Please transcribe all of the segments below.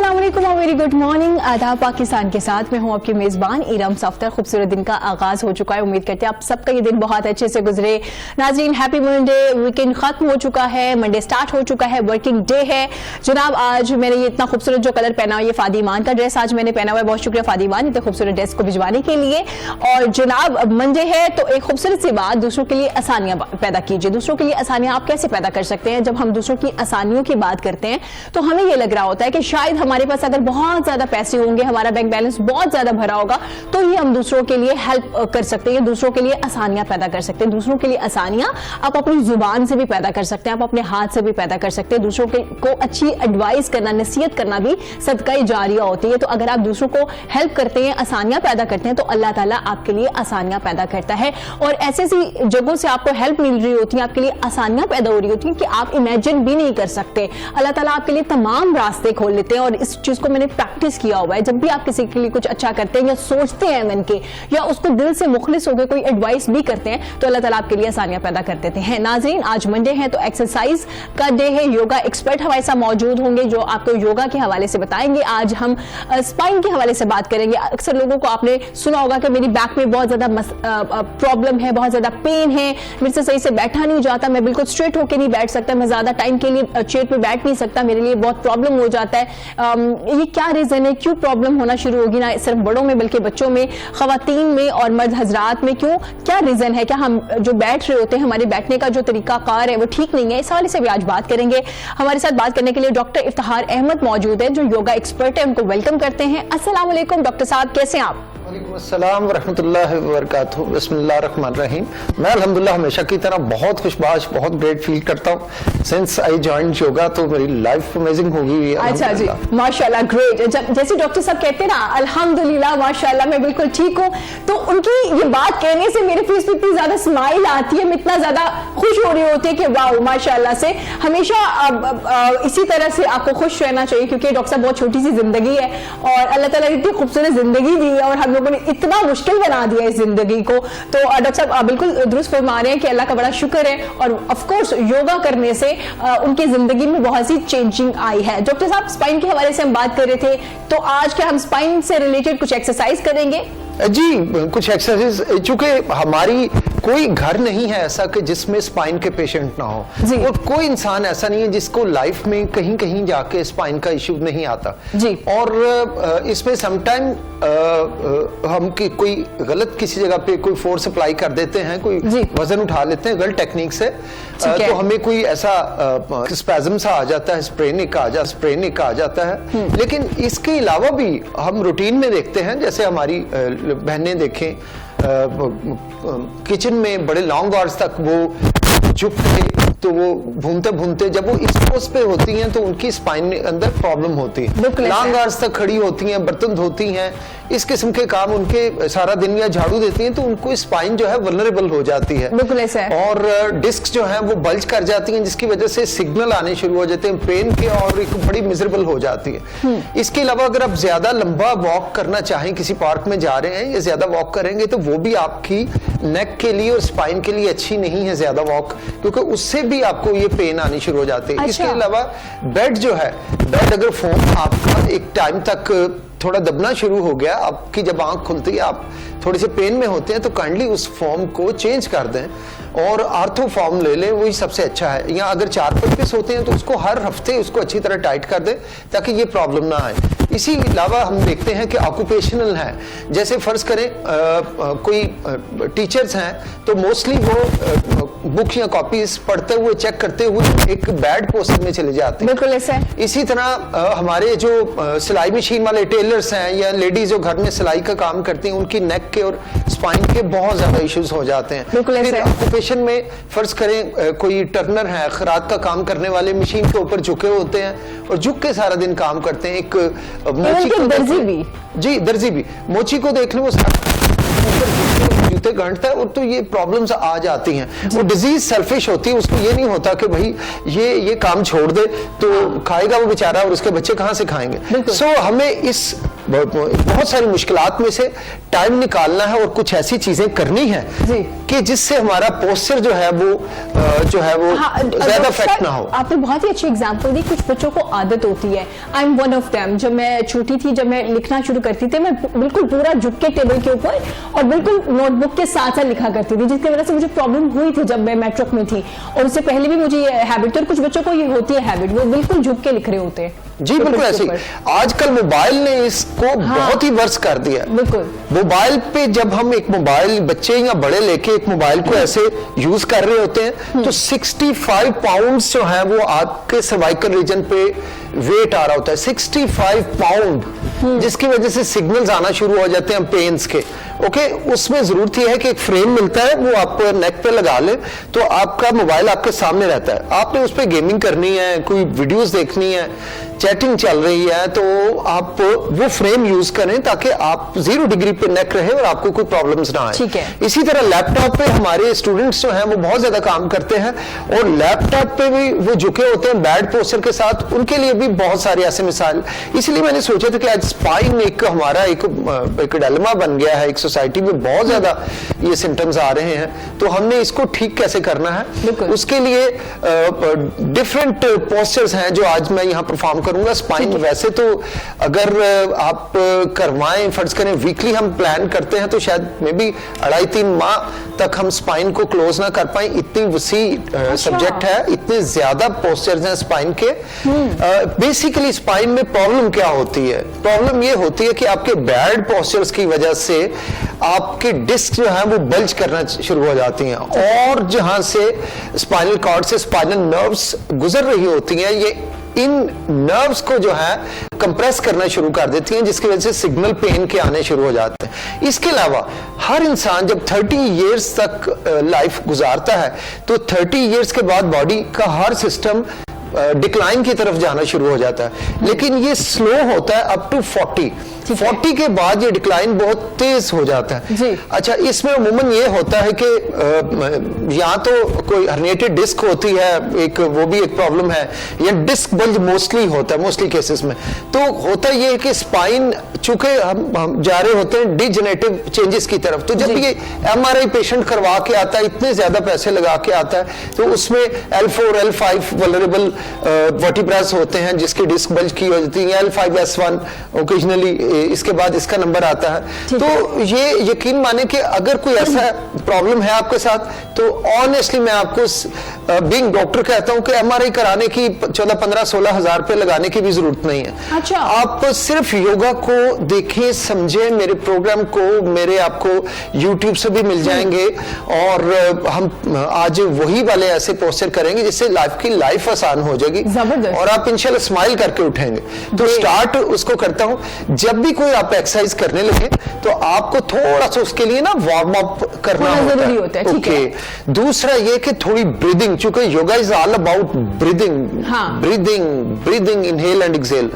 अस्सलाम वालेकुम और वेरी गुड मॉर्निंग। आदाब पाकिस्तान के साथ मैं हूं आपकी मेजबान इरम सफ्तर। खूबसूरत दिन का आगाज हो चुका है, उम्मीद करते हैं आप सबका ये दिन बहुत अच्छे से गुजरे। नाज़रीन, हैप्पी मंडे। वीकेंड खत्म हो चुका है, मंडे स्टार्ट हो चुका है, वर्किंग डे है जनाब। आज मैंने ये इतना खूबसूरत जो कलर पहना हुआ, ये फादीमान का ड्रेस आज मैंने पहना हुआ है। बहुत शुक्रिया फादीमान इतने खूबसूरत ड्रेस को भिजवाने के लिए। और जनाब मंडे है तो एक खूबसूरत सी बात, दूसरों के लिए आसानियां पैदा कीजिए। दूसरों के लिए आसानियां आप कैसे पैदा कर सकते हैं? जब हम दूसरों की आसानियों की बात करते हैं तो हमें ये लग रहा होता है कि शायद हमारे पास अगर बहुत ज्यादा पैसे होंगे, हमारा बैंक बैलेंस बहुत ज्यादा भरा होगा, तो ये हम दूसरों के लिए हेल्प कर सकते हैं, दूसरों के लिए आसानियां पैदा कर सकते हैं। दूसरों के लिए आसानियां आप अपनी जुबान से भी पैदा कर सकते हैं, आप अपने हाथ से भी पैदा कर सकते हैं। दूसरों को अच्छी एडवाइस करना, नसीहत करना भी सदका जारिया होती है। तो अगर आप दूसरों को हेल्प करते हैं, आसानियां पैदा करते हैं, तो अल्लाह ताला आपके लिए आसानियां पैदा करता है। और ऐसी ऐसी जगहों से आपको हेल्प मिल रही होती है, आपके लिए आसानियां पैदा हो रही होती है कि आप इमेजिन भी नहीं कर सकते। अल्लाह ताला आपके लिए तमाम रास्ते खोल लेते हैं। और इस चीज को मैंने प्रैक्टिस किया हुआ है। जब भी आप किसी के लिए कुछ अच्छा करते हैं या सोचते हैं मन के, या उसको दिल से मुखलिस होकर कोई एडवाइस भी करते हैं, तो अल्लाह ताला आपके लिए आसानियां पैदा कर देते हैं। नाज़रीन, आज मंडे है तो एक्सरसाइज का डे है। योगा एक्सपर्ट हमारे साथ मौजूद होंगे जो आपको योगा के हवाले से बताएंगे। आज हम स्पाइन के हवाले से बात करेंगे। अक्सर लोगों को आपने सुना होगा कि मेरी बैक में बहुत ज्यादा प्रॉब्लम है, बहुत ज्यादा पेन है, मेरे से सही से बैठा नहीं जाता, मैं बिल्कुल स्ट्रेट होकर नहीं बैठ सकता, मैं ज्यादा टाइम के लिए चेयर पे बैठ नहीं सकता, मेरे लिए बहुत प्रॉब्लम हो जाता है। ये क्या रीजन है? क्यों प्रॉब्लम होना शुरू होगी? ना सिर्फ बड़ों में बल्कि बच्चों में, खवातीन में और मर्द हजरात में क्यों, क्या रीजन है? क्या हम जो बैठ रहे होते हैं, हमारे बैठने का जो तरीका कार है वो ठीक नहीं है? इस हवाले से भी आज बात करेंगे। हमारे साथ बात करने के लिए डॉक्टर इफ्तिखार अहमद मौजूद है जो योगा एक्सपर्ट है, उनको वेलकम करते हैं। अस्सलाम वालेकुम डॉक्टर साहब, कैसे हैं आप? अस्सलाम वरहमतुल्लाहि वबरकातुहू। बिस्मिल्लाहिर रहमानिर रहीम। मैं अल्हम्दुलिल्लाह हमेशा की तरह बहुत खुशबाश, बहुत ग्रेट फील करता हूँ। सिंस आई जॉइंड योगा तो मेरी लाइफ अमेजिंग हो गई है। अच्छा जी, माशाल्लाह, ग्रेट। जैसे डॉक्टर साहब कहते हैं ना अल्हम्दुलिल्लाह माशाल्लाह मैं बिल्कुल ठीक हूँ, तो उनकी ये बात कहने से मेरे फेस पे इतनी ज्यादा स्माइल आती है, मैं इतना ज्यादा खुश हो रही होती है कि वाह माशाल्लाह से। हमेशा इसी तरह से आपको खुश रहना चाहिए क्योंकि डॉक्टर साहब बहुत छोटी सी जिंदगी है और अल्लाह ताला ने इतनी खूबसूरत जिंदगी दी है और हम लोगों ने इतना मुश्किल बना दिया इस जिंदगी को। तो डॉक्टर साहब आप बिल्कुल दुरुस्त फरमा रहे हैं कि अल्लाह का बड़ा शुक्र है और ऑफ कोर्स योगा करने से उनकी जिंदगी में बहुत सी चेंजिंग आई है। डॉक्टर साहब, स्पाइन के हवाले से हम बात कर रहे थे, तो आज क्या हम स्पाइन से रिलेटेड कुछ एक्सरसाइज करेंगे? जी, कुछ एक्सरसाइज, चूंकि हमारी कोई घर नहीं है ऐसा कि जिसमें स्पाइन के पेशेंट ना हो, और कोई इंसान ऐसा नहीं है जिसको लाइफ में कहीं कहीं जाके स्पाइन का इश्यू नहीं आता जी। और इसमें समटाइम हम कोई गलत किसी जगह पे कोई फोर्स अप्लाई कर देते हैं, कोई वजन उठा लेते हैं गलत टेक्निक से, तो हमें कोई ऐसा स्पैज्म सा आ जाता है, स्प्रेनिक आ जाता है। लेकिन इसके अलावा भी हम रूटीन में देखते हैं, जैसे हमारी बहनें देखें किचन में बड़े लॉन्ग आवर्स तक वो झुक के, तो वो भूनते भूनते जब वो इस पोस्ट पे होती हैं तो उनकी स्पाइन में अंदर प्रॉब्लम होती है। लॉन्ग आवर्स तक खड़ी होती हैं, बर्तन धोती हैं, इस किस्म के काम उनके सारा दिन या झाड़ू देती हैं, तो उनको स्पाइन जो है वल्नरेबल हो जाती है। बिल्कुल ऐसा है। और डिस्क जो है वो बल्ज कर जाती हैं, जिसकी वजह से सिग्नल आने शुरू हो जाते हैं पेन के और एक बड़ी मिजरेबल हो जाती है। इसके अलावा अगर आप ज्यादा लंबा वॉक करना चाहें, किसी पार्क में जा रहे हैं या ज्यादा वॉक करेंगे, तो वो भी आपकी नेक के लिए और स्पाइन के लिए अच्छी नहीं है ज्यादा वॉक, क्योंकि उससे भी आपको ये पेन आनी शुरू हो जाती है। इसके अलावा बेड जो है, बेड अगर फोम आपका एक टाइम तक थोड़ा दबना शुरू हो गया, आपकी जब आंख खुलती है आप थोड़े से पेन में होते हैं, तो काइंडली उस फॉर्म को चेंज कर दें और आर्थो फॉर्म ले लें, वही सबसे अच्छा है। या अगर चारपाई पे सोते हैं तो उसको हर हफ्ते उसको अच्छी तरह टाइट कर दें ताकि ये प्रॉब्लम ना आए। इसी अलावा हम देखते हैं कि ऑक्यूपेशनल है, जैसे फर्ज करें कोई टीचर्स हैं तो मोस्टली वो बुक या कॉपीज पढ़ते हुए, चेक करते हुए एक बैड पोस्टर में चले जाते हैं। बिल्कुल ऐसा है। इसी तरह हमारे जो सिलाई मशीन वाले टेलर्स हैं या लेडीज जो घर में सिलाई का काम करती हैं, उनकी नेक के और स्पाइन के बहुत ज्यादा इश्यूज हो जाते हैं। बिल्कुल ऐसा है। ऑक्यूपेशन में फर्ज करें कोई टर्नर है, खराद का काम करने वाले मशीन के ऊपर झुके होते हैं और झुक के सारा दिन काम करते हैं। एक मोची को दर्जी भी, जी दर्जी भी, मोची को देख लो, वो जूते गांठता है, और तो ये प्रॉब्लम्स आ जाती हैं। वो डिजीज सेल्फिश होती है, उसको ये नहीं होता कि भाई ये काम छोड़ दे तो खाएगा वो बेचारा और उसके बच्चे कहां से खाएंगे। सो हमें इस बहुत सारी मुश्किलात में से टाइम निकालना है और कुछ ऐसी चीजें करनी है कि जिससे हमारा पोस्चर जो है वो ज्यादा इफेक्ट ना हो। आपने बहुत ही अच्छी एग्जांपल दी। कुछ बच्चों को आदत होती है, I am one of them. जब मैं छोटी थी, जब मैं लिखना शुरू करती थी, मैं बिल्कुल पूरा झुक के टेबल के ऊपर और बिल्कुल नोटबुक के साथ साथ लिखा करती थी, जिसकी वजह से मुझे प्रॉब्लम हुई थी जब मैं मैट्रिक में थी। और उससे पहले भी मुझे ये हैबिट, और कुछ बच्चों को ये होती है हैबिट, वो बिल्कुल झुक के लिख रहे होते हैं। जी बिल्कुल ऐसे ही। आजकल मोबाइल ने इसको बहुत ही वर्स कर दिया है। बिल्कुल। मोबाइल पे जब हम एक मोबाइल, बच्चे या बड़े लेके एक मोबाइल को ऐसे यूज कर रहे होते हैं, तो 65 पाउंड्स जो है वो आपके सर्वाइकल रीजन पे वेट आ रहा होता है, 65 पाउंड, जिसकी वजह से सिग्नल्स आना शुरू हो जाते हैं पेन्स के। ओके, उसमें जरूरत यह है कि एक फ्रेम मिलता है, वो आप नेक पे लगा ले, तो आपका मोबाइल आपके सामने रहता है। आपने उस पर गेमिंग करनी है, कोई वीडियोस देखनी है, चैटिंग चल रही है, तो आप वो फ्रेम यूज करें ताकि आप 0 डिग्री पे नेक रहे और आपको कोई प्रॉब्लम्स ना आए। ठीक है। इसी तरह लैपटॉप पे हमारे स्टूडेंट्स जो हैं वो बहुत ज्यादा काम करते हैं, और लैपटॉप पे भी वो झुके होते हैं बैड पोस्चर के साथ, उनके लिए भी बहुत सारे ऐसे मिसाल। इसलिए मैंने सोचा था कि आज स्पाइन एक हमारा एक डिलेमा बन गया है, एक सोसाइटी में बहुत ज्यादा ये सिम्टम्स आ रहे हैं, तो हमने इसको ठीक कैसे करना है, उसके लिए डिफरेंट पोस्चर्स हैं जो आज मैं यहाँ परफॉर्म करूंगा। स्पाइन वैसे तो अगर आप करवाएं, फर्ज करें वीकली हम प्लान करते हैं, तो शायद मे बी 2.5-3 माह तक हम स्पाइन को क्लोज ना कर पाए, इतनी वसी सब्जेक्ट है, इतने ज्यादा पोस्चर्स हैं स्पाइन के। बेसिकली स्पाइन में प्रॉब्लम क्या होती है? प्रॉब्लम ये होती है कि आपके बैड पोस्चर्स की वजह से आपकी डिस्क जो है वो बल्ज करना शुरू हो जाती हैं, और जहां से स्पाइनल कॉर्ड से स्पाइनल नर्व्स गुजर रही होती हैं, ये इन नर्व्स को जो है कंप्रेस करना शुरू कर देती हैं, जिसकी वजह से सिग्नल पेन के आने शुरू हो जाते हैं। इसके अलावा हर इंसान जब 30 इयर्स तक लाइफ गुजारता है, तो 30 इयर्स के बाद बॉडी का हर सिस्टम डिक्लाइन की तरफ जाना शुरू हो जाता है, लेकिन ये स्लो होता है अप टू 40 के बाद ये डिक्लाइन बहुत तेज हो जाता है जी। अच्छा, इसमें अमूमन ये होता है कि या तो कोई हर्निएटेड डिस्क होती है, एक वो भी एक प्रॉब्लम है, या डिस्क बल्ज मोस्टली होता है, मोस्टली केसेस में। तो होता ये है कि स्पाइन, चूंकि हम जा रहे होते हैं डिजेनरेटिव चेंजेस की तरफ, तो जब ये MRI पेशेंट करवा के आता है, इतने ज्यादा पैसे लगा के आता है, तो उसमें L4 L5 वल्नरेबल वर्टिब्रास होते हैं जिसकी डिस्क बल्ज की हो जाती है, L5S1 ओकेजनली, इसके बाद इसका नंबर आता है। तो ये यकीन माने कि अगर कोई ऐसा प्रॉब्लम है आपके साथ, तो ऑनेस्टली मैं आपको बीइंग डॉक्टर कहता हूं कि MRI कराने की 14-15-16 हजार रुपए लगाने की भी जरूरत नहीं है। अच्छा। आप सिर्फ योगा को देखें, समझें, मेरे प्रोग्राम को मेरे आपको YouTube से भी मिल जाएंगे, और हम आज वही वाले ऐसे पोस्चर करेंगे जिससे लाइफ आसान हो जाएगी, और आप इंशाल्लाह स्माइल करके उठेंगे। तो स्टार्ट उसको करता हूं, जब भी कोई आप एक्सरसाइज करने लगे तो आपको थोड़ा सा उसके लिए ना वार्म अप करना जरूरी होता है। ओके। दूसरा ये कि थोड़ी ब्रीदिंग, चूंकि yoga is all about breathing, breathing inhale and exhale,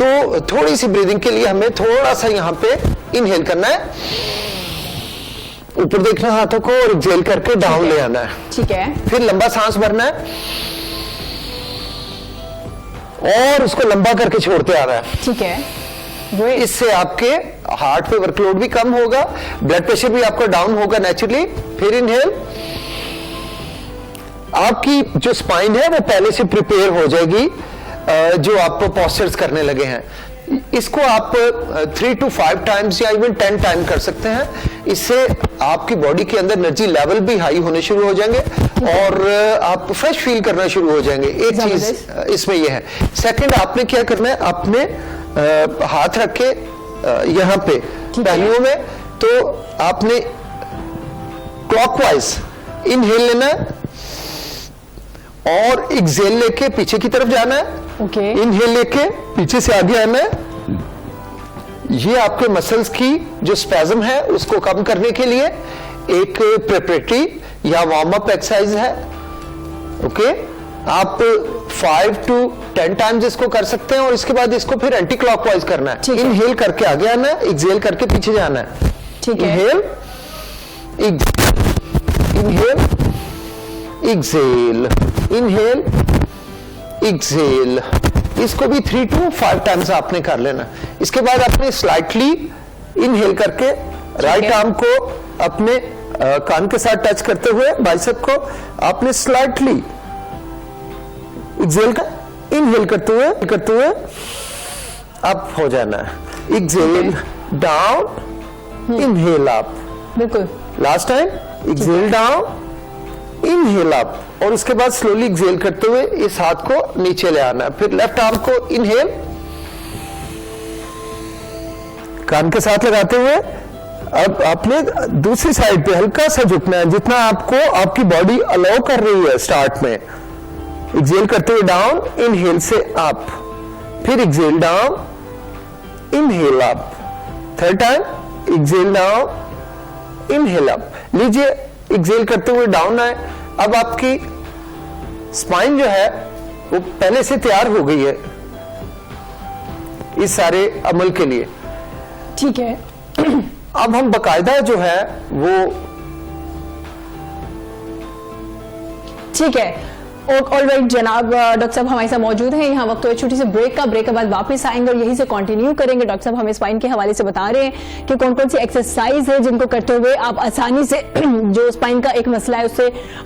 तो थोड़ी सी ब्रीदिंग के लिए हमें थोड़ा सा यहाँ पे इनहेल करना है, ऊपर देखना हाथों को, और एक्सहेल करके डाउन ले आना है। ठीक है। फिर लंबा सांस भरना है और उसको लंबा करके छोड़ते आ रहा है। ठीक है। इससे आपके हार्ट पे वर्कलोड भी कम होगा, ब्लड प्रेशर भी आपका डाउन होगा नेचुरली। फिर इनहेल, आपकी जो स्पाइन है वो पहले से प्रिपेयर हो जाएगी, जो आप पोस्चर्स करने लगे हैं। इसको आप 3 to 5 टाइम्स या इवन 10 टाइम कर सकते हैं। इससे आपकी बॉडी के अंदर एनर्जी लेवल भी हाई होने शुरू हो जाएंगे, और आप फ्रेश फील करना शुरू हो जाएंगे। एक चीज इसमें यह है। सेकंड, आपने क्या करना है, अपने हाथ रख के यहां पे पहलुओं में, तो आपने क्लॉकवाइज इनहेल लेना है और एक्सहेल लेके पीछे की तरफ जाना है। ओके। इनहेल लेके पीछे से आगे आना है। ये आपके मसल्स की जो स्पैज्म है उसको कम करने के लिए एक प्रिपरेटरी या वार्म अप एक्सरसाइज है। ओके, आप 5 to 10 टाइम्स इसको कर सकते हैं, और इसके बाद इसको फिर एंटी क्लॉकवाइज करना है। इनहेल करके आगे आना है, एक्सहेल करके पीछे जाना है। ठीक है। Inhale, inhale, exhale, inhale, exhale. इसको भी 3 to 5 टाइम्स आपने कर लेना। इसके बाद आपने स्लाइटली इनहेल करके राइट आर्म को अपने कान के साथ टच करते हुए बाइसेप को आपने स्लाइटली एक्सेल का इनहेल करते हुए अप हो जाना है। Exhale down, inhale up. बिल्कुल। Last time exhale down, inhale up, और उसके बाद स्लोली एक्सेल करते हुए इस हाथ को नीचे ले आना है। फिर लेफ्ट आर्म को इनहेल कान के साथ लगाते हुए अब आपने दूसरी साइड पे हल्का सा झुकना है, जितना आपको आपकी बॉडी अलाउ कर रही है। स्टार्ट में एक्सेल करते हुए डाउन, इनहेल से अप, फिर Excel down, inhale up, third time exhale down, inhale up. लीजिए एक्सेल करते हुए डाउन आए। अब आपकी स्पाइन जो है वो पहले से तैयार हो गई है इस सारे अमल के लिए। ठीक है। अब हम बकायदा जो है वो ठीक है। ऑलराइट जनाब, डॉक्टर साहब हमारे साथ मौजूद हैं। यहाँ वक्त तो छोटी सी ब्रेक का, ब्रेक के बाद वापस आएंगे और यहीं से कंटिन्यू करेंगे। डॉक्टर साहब हमें स्पाइन के हवाले से बता रहे हैं कि कौन कौन सी एक्सरसाइज है जिनको करते हुए आप आसानी से जो स्पाइन का एक मसला है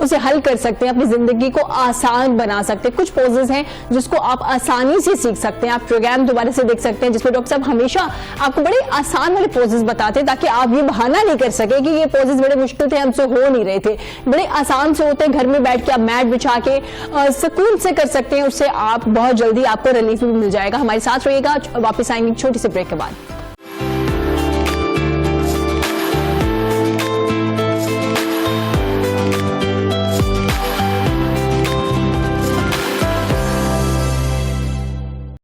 उसे हल कर सकते हैं, अपनी जिंदगी को आसान बना सकते हैं। कुछ पोजेज हैं जिसको आप आसानी से सीख सकते हैं। आप प्रोग्राम दोबारा से देख सकते हैं जिसमें डॉक्टर साहब हमेशा आपको बड़े आसान वाले पोजेज बताते हैं, ताकि आप ये बहाना नहीं कर सके कि ये पोजेज बड़े मुश्किल थे, हमसे हो नहीं रहे थे। बड़े आसान से होते हैं, घर में बैठ के आप मैट बिछा के सुकून से कर सकते हैं। उससे आप बहुत जल्दी आपको रिलीफ भी मिल जाएगा। हमारे साथ रहिएगा, वापस आएंगे छोटी सी ब्रेक के बाद।